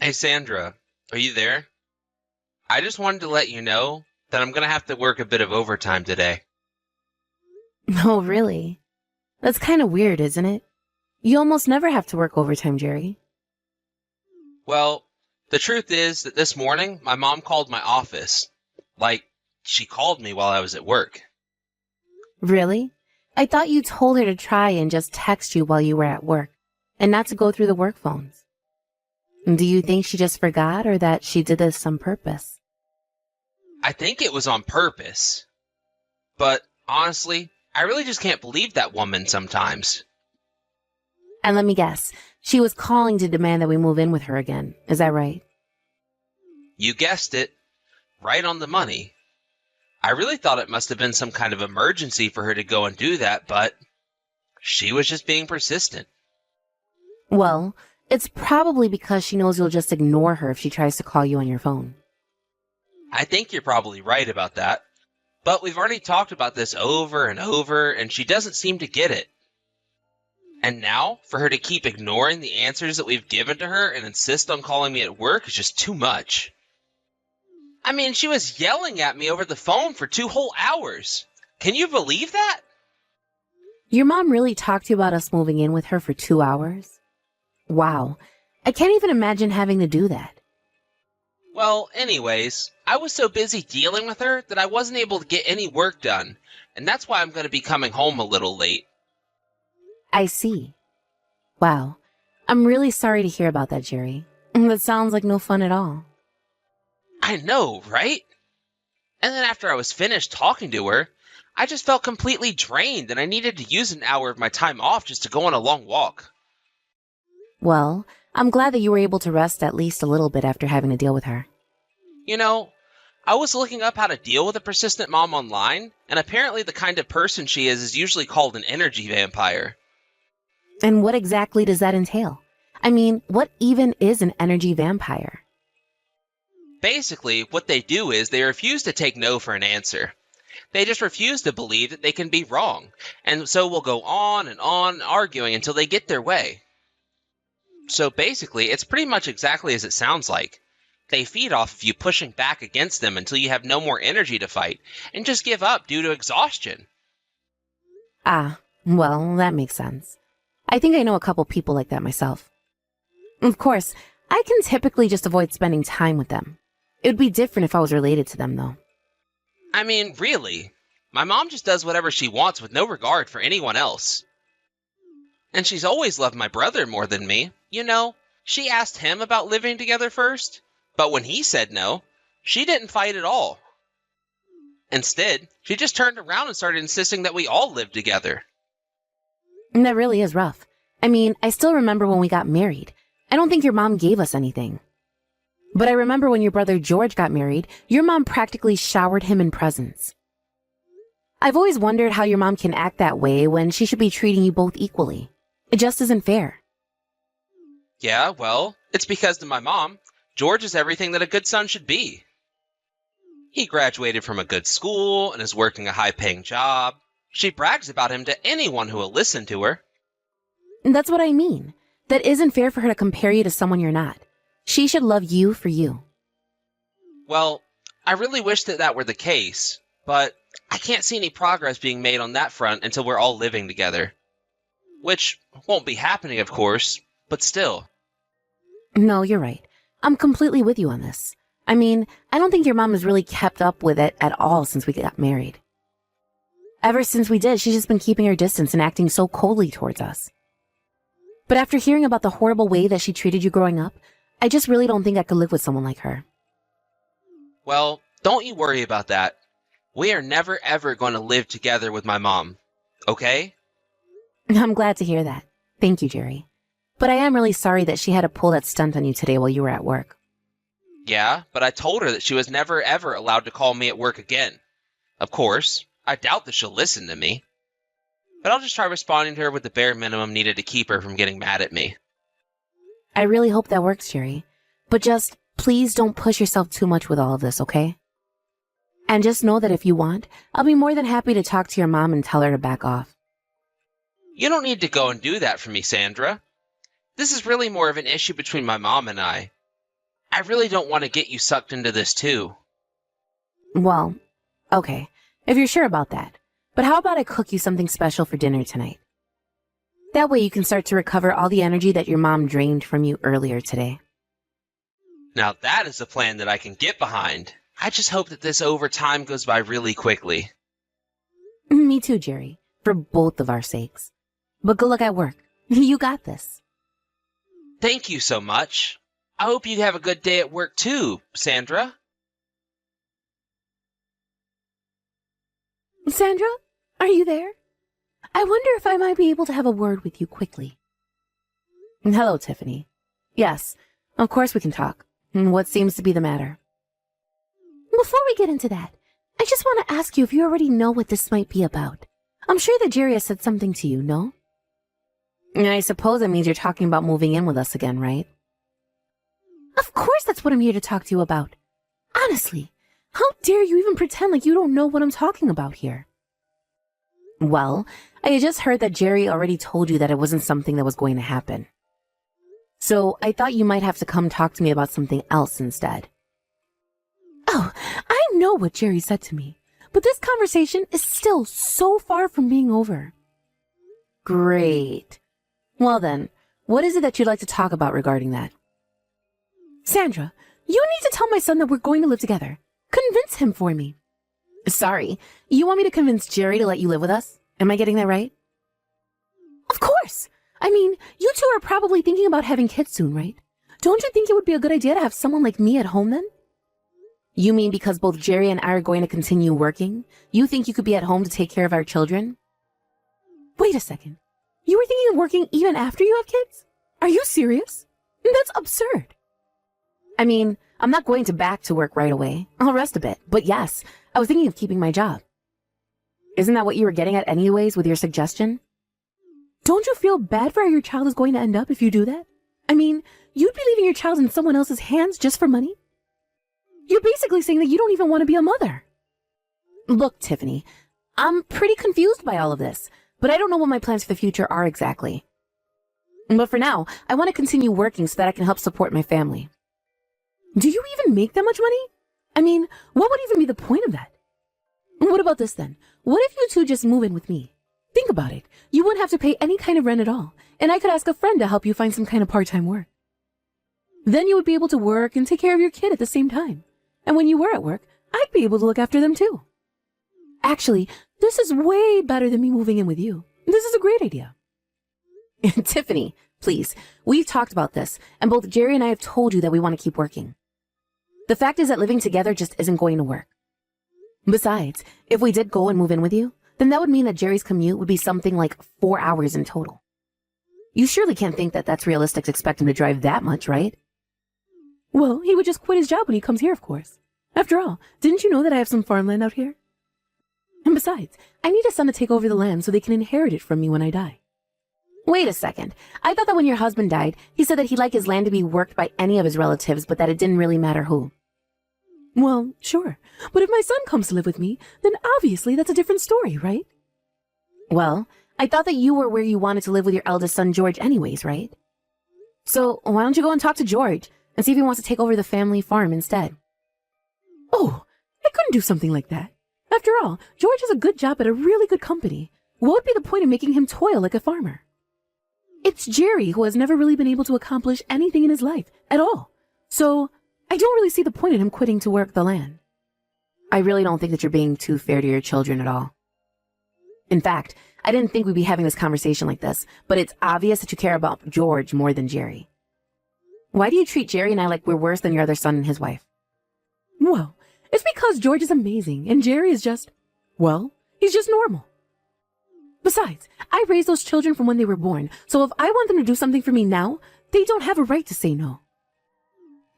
Hey Sandra, are you there? I just wanted to let you know that I'm gonna have to work a bit of overtime today. Oh, really? That's kind of weird, isn't it? You almost never have to work overtime, Jerry. Well, the truth is that this morning my mom called my office. Like, she called me while I was at work. Really? I thought you told her to try and just text you while you were at work and not to go through the work phones. Do you think she just forgot or that she did this on purpose? I think it was on purpose. But honestly, I really just can't believe that woman sometimes. And let me guess, she was calling to demand that we move in with her again. Is that right? You guessed it, right on the money. I really thought it must have been some kind of emergency for her to go and do that, but she was just being persistent. Well, it's probably because she knows you'll just ignore her if she tries to call you on your phone. I think you're probably right about that. But we've already talked about this over and over, and she doesn't seem to get it. And now, for her to keep ignoring the answers that we've given to her and insist on calling me at work is just too much. I mean, she was yelling at me over the phone for 2 whole hours. Can you believe that? Your mom really talked to you about us moving in with her for 2 hours? Wow. I can't even imagine having to do that. Well, anyways, I was so busy dealing with her that I wasn't able to get any work done, and that's why I'm going to be coming home a little late. I see. Wow. I'm really sorry to hear about that, Jerry. That sounds like no fun at all. I know, right? And then after I was finished talking to her, I just felt completely drained and I needed to use an hour of my time off just to go on a long walk. Well, I'm glad that you were able to rest at least a little bit after having to deal with her. You know, I was looking up how to deal with a persistent mom online, and apparently the kind of person she is usually called an energy vampire. And what exactly does that entail? I mean, what even is an energy vampire? Basically, what they do is they refuse to take no for an answer. They just refuse to believe that they can be wrong, and so will go on and on arguing until they get their way. So basically, it's pretty much exactly as it sounds like. They feed off of you pushing back against them until you have no more energy to fight, and just give up due to exhaustion. Ah, well, that makes sense. I think I know a couple people like that myself. Of course, I can typically just avoid spending time with them. It would be different if I was related to them, though. I mean, really. My mom just does whatever she wants with no regard for anyone else. And she's always loved my brother more than me. You know, she asked him about living together first, but when he said no, she didn't fight at all. Instead, she just turned around and started insisting that we all live together. And that really is rough. I mean, I still remember when we got married. I don't think your mom gave us anything. But I remember when your brother George got married, your mom practically showered him in presents. I've always wondered how your mom can act that way when she should be treating you both equally. It just isn't fair. Yeah, well, it's because to my mom, George is everything that a good son should be. He graduated from a good school and is working a high-paying job. She brags about him to anyone who will listen to her. And that's what I mean. That isn't fair for her to compare you to someone you're not. She should love you for you. Well, I really wish that that were the case, but I can't see any progress being made on that front until we're all living together. Which won't be happening, of course, but still. No, you're right. I'm completely with you on this. I mean, I don't think your mom has really kept up with it at all since we got married. Ever since we did, she's just been keeping her distance and acting so coldly towards us. But after hearing about the horrible way that she treated you growing up, I just really don't think I could live with someone like her. Well, don't you worry about that. We are never ever going to live together with my mom, okay? I'm glad to hear that. Thank you, Jerry. But I am really sorry that she had to pull that stunt on you today while you were at work. Yeah, but I told her that she was never ever allowed to call me at work again. Of course, I doubt that she'll listen to me. But I'll just try responding to her with the bare minimum needed to keep her from getting mad at me. I really hope that works, Jerry. But just please don't push yourself too much with all of this, okay? And just know that if you want, I'll be more than happy to talk to your mom and tell her to back off. You don't need to go and do that for me, Sandra. This is really more of an issue between my mom and I. I really don't want to get you sucked into this too. Well, okay, if you're sure about that. But how about I cook you something special for dinner tonight? That way you can start to recover all the energy that your mom drained from you earlier today. Now that is a plan that I can get behind. I just hope that this overtime goes by really quickly. Me too, Jerry, for both of our sakes. But good luck at work. You got this. Thank you so much. I hope you have a good day at work too, Sandra. Sandra, are you there? I wonder if I might be able to have a word with you quickly. Hello, Tiffany. Yes, of course we can talk. What seems to be the matter? Before we get into that, I just want to ask you if you already know what this might be about. I'm sure that Jerry has said something to you, no? I suppose it means you're talking about moving in with us again, right? Of course that's what I'm here to talk to you about. Honestly, how dare you even pretend like you don't know what I'm talking about here? Well, I had just heard that Jerry already told you that it wasn't something that was going to happen. So I thought you might have to come talk to me about something else instead. Oh, I know what Jerry said to me, but this conversation is still so far from being over. Great. Well then, what is it that you'd like to talk about regarding that? Sandra, you need to tell my son that we're going to live together. Convince him for me. Sorry, you want me to convince Jerry to let you live with us? Am I getting that right? Of course! I mean, you two are probably thinking about having kids soon, right? Don't you think it would be a good idea to have someone like me at home then? You mean because both Jerry and I are going to continue working, you think you could be at home to take care of our children? Wait a second. You were thinking of working even after you have kids? Are you serious? That's absurd. I mean, I'm not going to back to work right away. I'll rest a bit. But yes, I was thinking of keeping my job. Isn't that what you were getting at anyways with your suggestion? Don't you feel bad for how your child is going to end up if you do that? I mean, you'd be leaving your child in someone else's hands just for money? You're basically saying that you don't even want to be a mother. Look, Tiffany, I'm pretty confused by all of this, but I don't know what my plans for the future are exactly. But for now, I want to continue working so that I can help support my family. Do you even make that much money? I mean, what would even be the point of that? What about this then? What if you two just move in with me? Think about it. You wouldn't have to pay any kind of rent at all, and I could ask a friend to help you find some kind of part-time work. Then you would be able to work and take care of your kid at the same time. And when you were at work, I'd be able to look after them too. Actually, this is way better than me moving in with you. This is a great idea. Tiffany, please, we've talked about this, and both Jerry and I have told you that we want to keep working. The fact is that living together just isn't going to work. Besides, if we did go and move in with you, then that would mean that Jerry's commute would be something like 4 hours in total. You surely can't think that that's realistic to expect him to drive that much, right? Well, he would just quit his job when he comes here, of course. After all, didn't you know that I have some farmland out here? And besides, I need a son to take over the land so they can inherit it from me when I die. Wait a second. I thought that when your husband died, he said that he'd like his land to be worked by any of his relatives, but that it didn't really matter who. Well, sure. But if my son comes to live with me, then obviously that's a different story, right? Well, I thought that you were where you wanted to live with your eldest son, George, anyways, right? So why don't you go and talk to George and see if he wants to take over the family farm instead? Oh, I couldn't do something like that. After all, George has a good job at a really good company. What would be the point of making him toil like a farmer? It's Jerry who has never really been able to accomplish anything in his life at all. So I don't really see the point in him quitting to work the land. I really don't think that you're being too fair to your children at all. In fact, I didn't think we'd be having this conversation like this, but it's obvious that you care about George more than Jerry. Why do you treat Jerry and I like we're worse than your other son and his wife? Well, it's because George is amazing and Jerry is just, well, he's just normal. Besides, I raised those children from when they were born, so if I want them to do something for me now, they don't have a right to say no.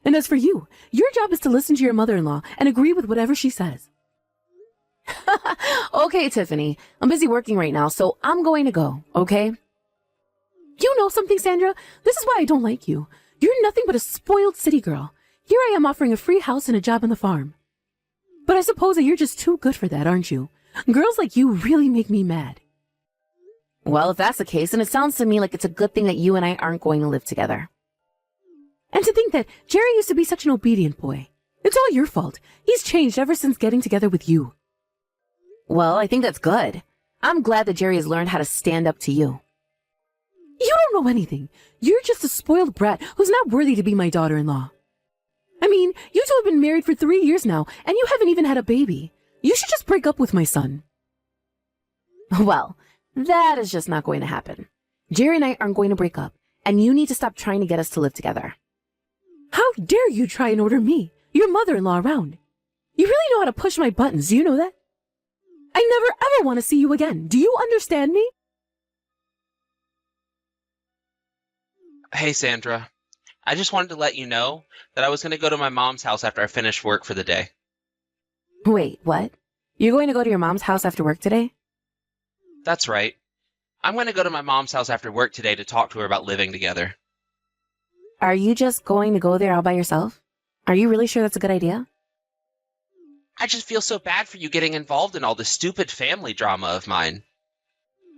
And as for you, your job is to listen to your mother-in-law and agree with whatever she says. Okay, Tiffany, I'm busy working right now, so I'm going to go, okay? You know something, Sandra? This is why I don't like you. You're nothing but a spoiled city girl. Here I am offering a free house and a job on the farm. But I suppose that you're just too good for that, aren't you? Girls like you really make me mad. Well, if that's the case, then it sounds to me like it's a good thing that you and I aren't going to live together. And to think that Jerry used to be such an obedient boy. It's all your fault. He's changed ever since getting together with you. Well, I think that's good. I'm glad that Jerry has learned how to stand up to you. You don't know anything. You're just a spoiled brat who's not worthy to be my daughter-in-law. I mean, you two have been married for 3 years now, and you haven't even had a baby. You should just break up with my son. Well, that is just not going to happen. Jerry and I aren't going to break up, and you need to stop trying to get us to live together. How dare you try and order me, your mother-in-law, around? You really know how to push my buttons, do you know that? I never ever want to see you again. Do you understand me? Hey, Sandra. I just wanted to let you know that I was going to go to my mom's house after I finished work for the day. Wait, what? You're going to go to your mom's house after work today? That's right. I'm going to go to my mom's house after work today to talk to her about living together. Are you just going to go there all by yourself? Are you really sure that's a good idea? I just feel so bad for you getting involved in all this stupid family drama of mine.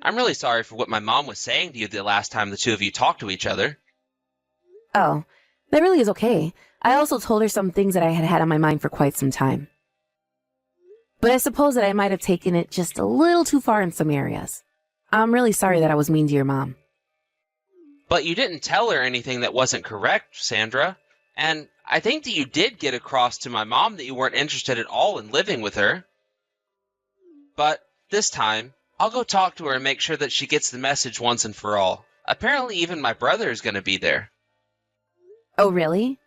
I'm really sorry for what my mom was saying to you the last time the two of you talked to each other. Oh, that really is okay. I also told her some things that I had had on my mind for quite some time. But I suppose that I might have taken it just a little too far in some areas. I'm really sorry that I was mean to your mom. But you didn't tell her anything that wasn't correct, Sandra. And I think that you did get across to my mom that you weren't interested at all in living with her. But this time, I'll go talk to her and make sure that she gets the message once and for all. Apparently even my brother is going to be there. Oh, really?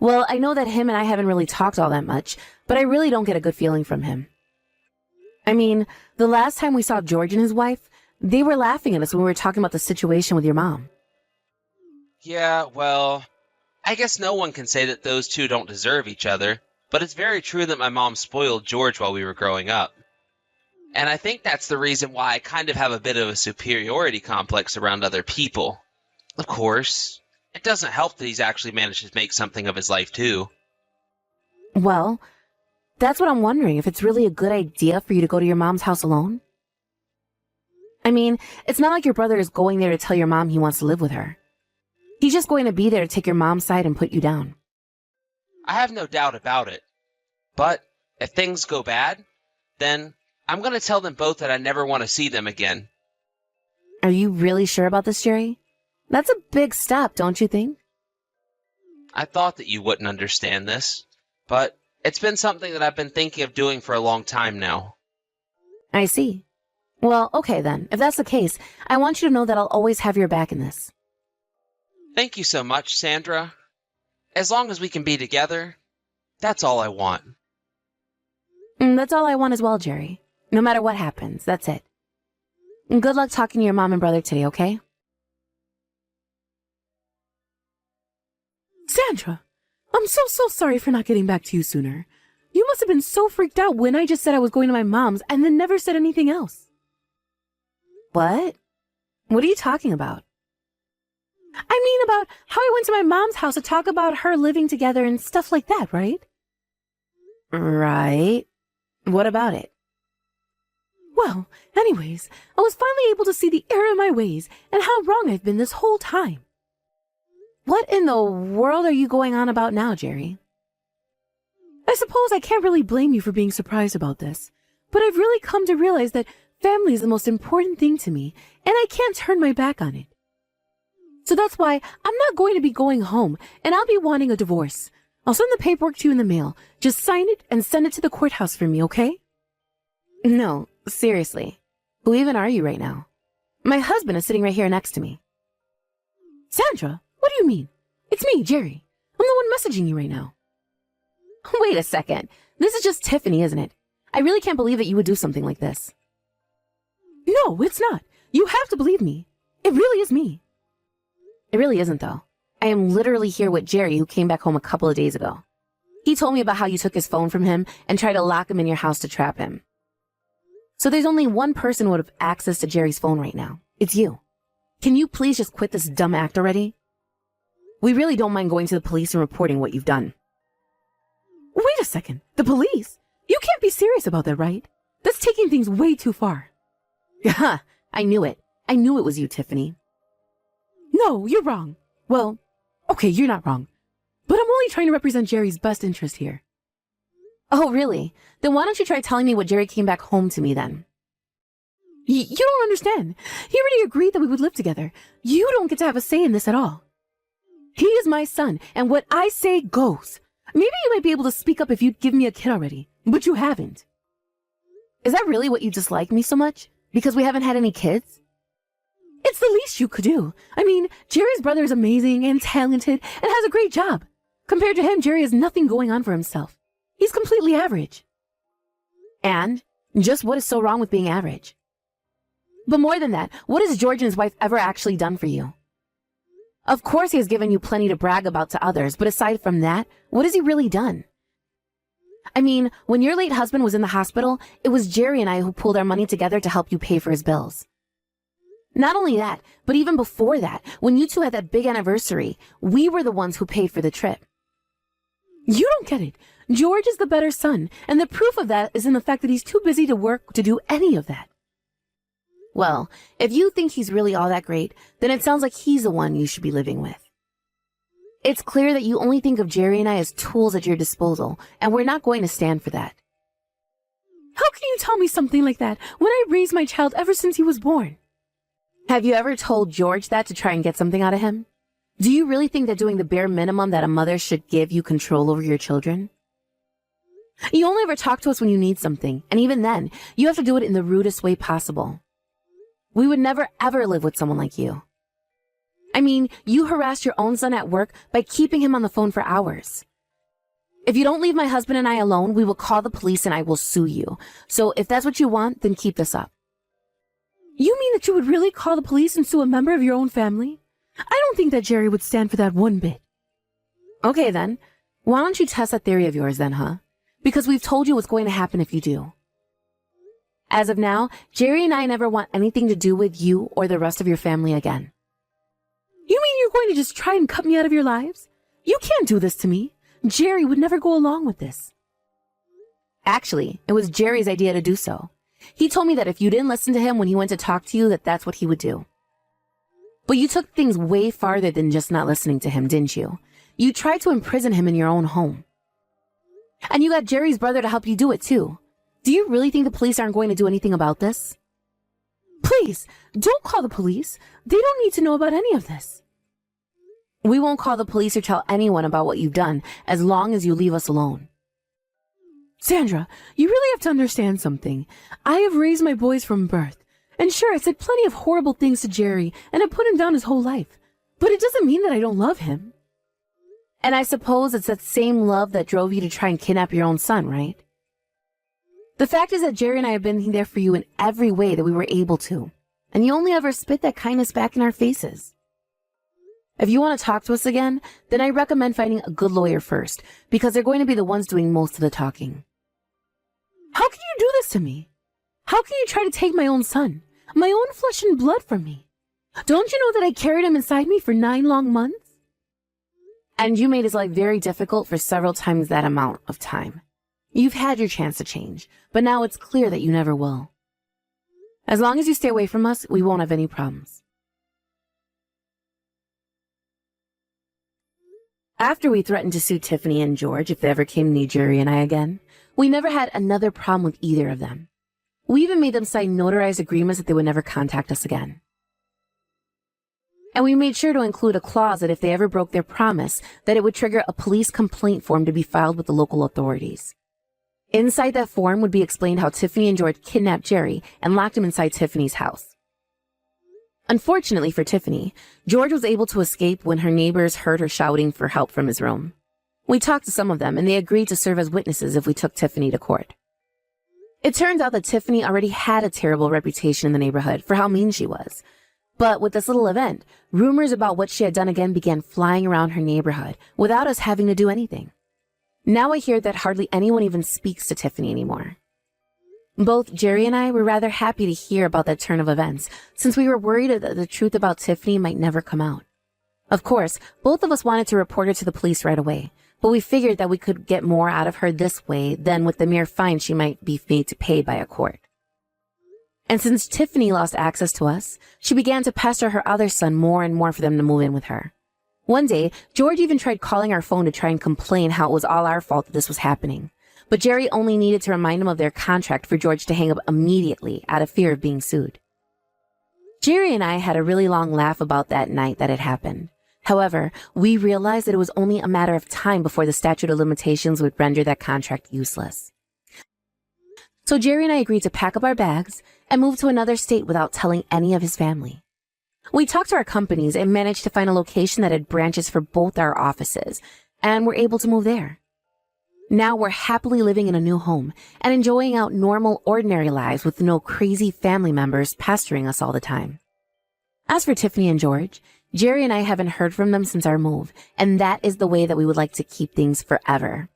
Well, I know that him and I haven't really talked all that much, but I really don't get a good feeling from him. I mean, the last time we saw George and his wife, they were laughing at us when we were talking about the situation with your mom. Yeah, well, I guess no one can say that those two don't deserve each other, but it's very true that my mom spoiled George while we were growing up. And I think that's the reason why I kind of have a bit of a superiority complex around other people. Of course, it doesn't help that he's actually managed to make something of his life too. Well, that's what I'm wondering, if it's really a good idea for you to go to your mom's house alone. I mean, it's not like your brother is going there to tell your mom he wants to live with her. He's just going to be there to take your mom's side and put you down. I have no doubt about it. But if things go bad, then I'm going to tell them both that I never want to see them again. Are you really sure about this, Jerry? That's a big step, don't you think? I thought that you wouldn't understand this, but it's been something that I've been thinking of doing for a long time now. I see. Well, okay then. If that's the case, I want you to know that I'll always have your back in this. Thank you so much, Sandra. As long as we can be together, that's all I want. That's all I want as well, Jerry. No matter what happens, that's it. And good luck talking to your mom and brother today, okay? Sandra, I'm so sorry for not getting back to you sooner. You must have been so freaked out when I just said I was going to my mom's and then never said anything else. What? What are you talking about? I mean about how I went to my mom's house to talk about her living together and stuff like that, right? Right. What about it? Well, anyways, I was finally able to see the error in my ways and how wrong I've been this whole time. What in the world are you going on about now, Jerry? I suppose I can't really blame you for being surprised about this, but I've really come to realize that family is the most important thing to me, and I can't turn my back on it. So that's why I'm not going to be going home, and I'll be wanting a divorce. I'll send the paperwork to you in the mail. Just sign it and send it to the courthouse for me, okay? No, seriously. Who even are you right now? My husband is sitting right here next to me. Sandra, what do you mean? It's me, Jerry. I'm the one messaging you right now. Wait a second. This is just Tiffany, isn't it? I really can't believe that you would do something like this. No, it's not. You have to believe me. It really is me. It really isn't, though. I am literally here with Jerry, who came back home a couple of days ago. He told me about how you took his phone from him and tried to lock him in your house to trap him. So there's only one person who would have access to Jerry's phone right now. It's you. Can you please just quit this dumb act already? We really don't mind going to the police and reporting what you've done. Wait a second. The police? You can't be serious about that, right? That's taking things way too far. Ha! I knew it. I knew it was you, Tiffany. No, you're wrong. Well, okay, you're not wrong. But I'm only trying to represent Jerry's best interest here. Oh, really? Then why don't you try telling me what Jerry came back home to me then? You don't understand. He already agreed that we would live together. You don't get to have a say in this at all. He is my son, and what I say goes. Maybe you might be able to speak up if you'd give me a kid already, but you haven't. Is that really what you dislike me so much? Because we haven't had any kids? It's the least you could do. I mean, Jerry's brother is amazing and talented and has a great job. Compared to him, Jerry has nothing going on for himself. He's completely average. And just what is so wrong with being average? But more than that, what has George and his wife ever actually done for you? Of course he has given you plenty to brag about to others, but aside from that, what has he really done? I mean, when your late husband was in the hospital, it was Jerry and I who pulled our money together to help you pay for his bills. Not only that, but even before that, when you two had that big anniversary, we were the ones who paid for the trip. You don't get it. George is the better son, and the proof of that is in the fact that he's too busy to work to do any of that. Well, if you think he's really all that great, then it sounds like he's the one you should be living with. It's clear that you only think of Jerry and I as tools at your disposal, and we're not going to stand for that. How can you tell me something like that when I raised my child ever since he was born? Have you ever told George that to try and get something out of him? Do you really think that doing the bare minimum that a mother should give you control over your children? You only ever talk to us when you need something, and even then, you have to do it in the rudest way possible. We would never ever live with someone like you. I mean, you harassed your own son at work by keeping him on the phone for hours. If you don't leave my husband and I alone, we will call the police and I will sue you. So if that's what you want, then keep this up. You mean that you would really call the police and sue a member of your own family? I don't think that Jerry would stand for that one bit. Okay then, why don't you test that theory of yours then, huh? Because we've told you what's going to happen if you do. As of now, Jerry and I never want anything to do with you or the rest of your family again. You mean you're going to just try and cut me out of your lives? You can't do this to me. Jerry would never go along with this. Actually, it was Jerry's idea to do so. He told me that if you didn't listen to him when he went to talk to you, that's what he would do. But you took things way farther than just not listening to him, didn't you? You tried to imprison him in your own home. And you got Jerry's brother to help you do it too. Do you really think the police aren't going to do anything about this? Please, don't call the police. They don't need to know about any of this. We won't call the police or tell anyone about what you've done as long as you leave us alone. Sandra, you really have to understand something. I have raised my boys from birth. And sure, I said plenty of horrible things to Jerry, and I put him down his whole life. But it doesn't mean that I don't love him. And I suppose it's that same love that drove you to try and kidnap your own son, right? The fact is that Jerry and I have been there for you in every way that we were able to, and you only ever spit that kindness back in our faces. If you want to talk to us again, then I recommend finding a good lawyer first, because they're going to be the ones doing most of the talking. How can you do this to me? How can you try to take my own son, my own flesh and blood from me? Don't you know that I carried him inside me for 9 long months? And you made his life very difficult for several times that amount of time. You've had your chance to change, but now it's clear that you never will. As long as you stay away from us, we won't have any problems. After we threatened to sue Tiffany and George if they ever came near Jerry and I again, we never had another problem with either of them. We even made them sign notarized agreements that they would never contact us again. And we made sure to include a clause that if they ever broke their promise, that it would trigger a police complaint form to be filed with the local authorities. Inside that form would be explained how Tiffany and George kidnapped Jerry and locked him inside Tiffany's house. Unfortunately for Tiffany, George was able to escape when her neighbors heard her shouting for help from his room. We talked to some of them, and they agreed to serve as witnesses if we took Tiffany to court. It turns out that Tiffany already had a terrible reputation in the neighborhood for how mean she was. But with this little event, rumors about what she had done again began flying around her neighborhood without us having to do anything. Now I hear that hardly anyone even speaks to Tiffany anymore. Both Jerry and I were rather happy to hear about that turn of events, since we were worried that the truth about Tiffany might never come out. Of course, both of us wanted to report her to the police right away, but we figured that we could get more out of her this way than with the mere fine she might be made to pay by a court. And since Tiffany lost access to us, she began to pester her other son more and more for them to move in with her. One day, George even tried calling our phone to try and complain how it was all our fault that this was happening. But Jerry only needed to remind him of their contract for George to hang up immediately out of fear of being sued. Jerry and I had a really long laugh about that night that had happened. However, we realized that it was only a matter of time before the statute of limitations would render that contract useless. So Jerry and I agreed to pack up our bags and move to another state without telling any of his family. We talked to our companies and managed to find a location that had branches for both our offices, and were able to move there. Now we're happily living in a new home and enjoying out normal, ordinary lives with no crazy family members pestering us all the time. As for Tiffany and George, Jerry and I haven't heard from them since our move, and that is the way that we would like to keep things forever.